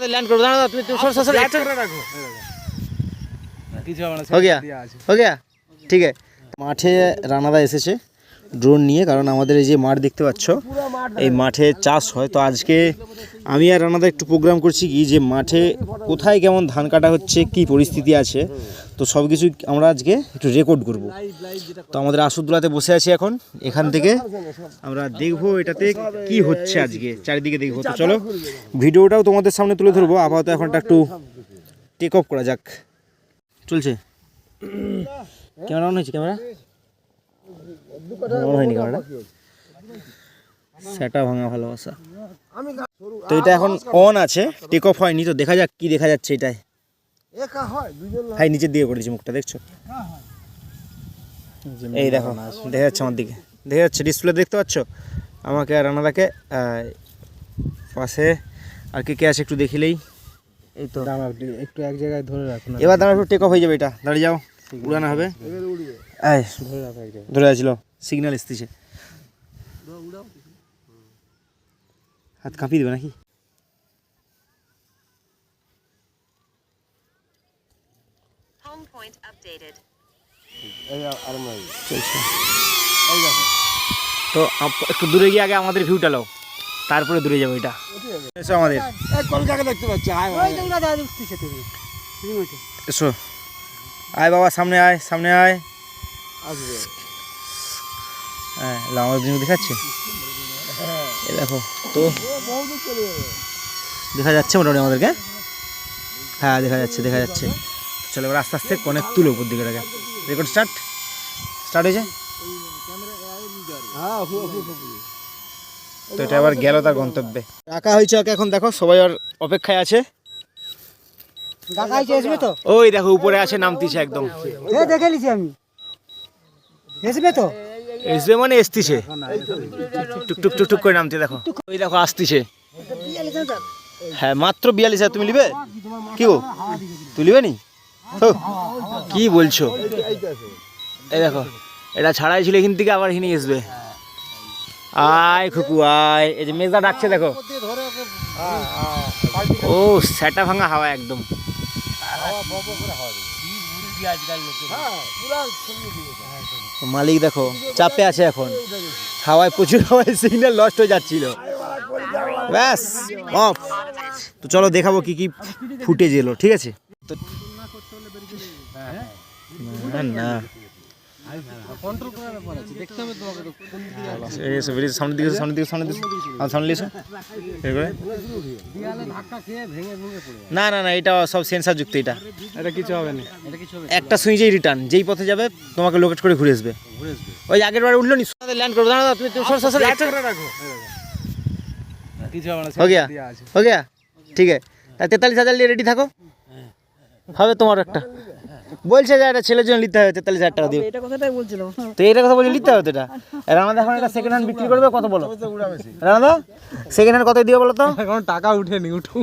land करो दाना तुम सर लाइट कर रखो हो गया हो गया ठीक है মাঠে রানাদা এসেছে ড্রোন নিয়ে কারণ আমাদের এই যে মাঠ দেখতে পাচ্ছ এই মাঠে চাষ হয় তো আজকে আমি আর রানাদা একটু প্রোগ্রাম করছি কি যে মাঠে কোথায় কেমন ধান কাটা হচ্ছে কি পরিস্থিতি আছে তো সব কিছু আমরা আজকে একটু রেকর্ড করব তো আমাদের আসুদুলাতে বসে আছি এখন এখান থেকে আমরা দেখবো এটাতে কি হচ্ছে আজকে চারিদিকে দেখবো তো চলো ভিডিওটাও তোমাদের সামনে তুলে ধরবো আপাতত এখনটা একটু টেক অফ করা যাক চলছে ক্যামেরা অন হয়েছে ক্যামেরা অন হয়নি ক্যামেরা সেটা ভাঙা ভালোবাসা তো এটা এখন অন আছে টেক অফ হয়নি তো দেখা যাক কি দেখা যাচ্ছে এটাই ভাই নিচের দিকে করে দিয়েছি মুখটা দেখছো এই দেখো দেখা যাচ্ছে আমার দিকে দেখা যাচ্ছে ডিসপ্লে দেখতে পাচ্ছ আমাকে আর রানাদাকে পাশে আর কে আছে একটু দেখিলেই এই তো একটু এক জায়গায় ধরে রাখুন এবার দাঁড়া একটু টেক অফ হয়ে যাবে এটা দাঁড়িয়ে যাও উড়ানো হবে ধরে আছিল সিগন্যাল এসতেছে হাত কাঁপিয়ে দেবে নাকি তো একটু দূরে গিয়ে আগে আমাদের ভিউটা লাও তারপরে দূরে যাবো এটা এসো আমাদের এসো আয় বাবা সামনে আয় হ্যাঁ আমার জিনিস দেখাচ্ছে এই দেখো তো দেখা যাচ্ছে মোটামুটি আমাদেরকে হ্যাঁ দেখা যাচ্ছে চলো এবার আস্তে আস্তে কনেক্ট তুলো উপর দিকে টাকা রেকর্ড স্টার্ট হয়েছে তো এটা আবার গেল তার গন্তব্যে রাখা হয়েছে ওকে এখন দেখো সবাই আর অপেক্ষায় আছে ওই দেখো উপরে আছে নামতিছে একদম দেখে নিছি আমি এসবে তো এসবে মানে এসতিছে টুক টুক টুক টুক করে নামতে দেখো ওই দেখো আসতিছে হ্যাঁ মাত্র 42,000 তুমি নিবে কি গো তুই নিবে নি কি বলছো এই দেখো এটা ছাড়াই ছিল এখান থেকে আবার এখানে আসবে আয় খুকু আয় এই যে মেজদা ডাকছে দেখো ও সেটা ভাঙা হাওয়া একদম মালিক দেখো চাপে আছে এখন হাওয়ায় প্রচুর হাওয়ায় সিগন্যাল লস্ট হয়ে যাচ্ছিল ব্যাস অফ তো চলো দেখাবো কি কি ফুটেজ এলো ঠিক আছে তো না না না না এটা সব সেন্সার যুক্ত এটা কিছু হবে না একটা সুইচেই রিটার্ন যেই পথে যাবে তোমাকে লোকেট করে ঘুরে আসবে ওই আগের বার উঠলো নি ল্যান্ড করবো দাঁড়া তুমি हो गया ठीक है 43,000 लिए रेडी থাকো হবে তোমার একটা বলছে যে এটা ছেলের জন্য নিতে হবে 43,000 টাকা দিও এটা কথাটাই বলছিলাম তো এটা কথা বলে নিতে হবে তো এটা রানাদা এখন এটা সেকেন্ড হ্যান্ড বিক্রি করবে কত বলো রানাদা সেকেন্ড হ্যান্ড কত দিও বলো তো এখন টাকা উঠেনি উঠু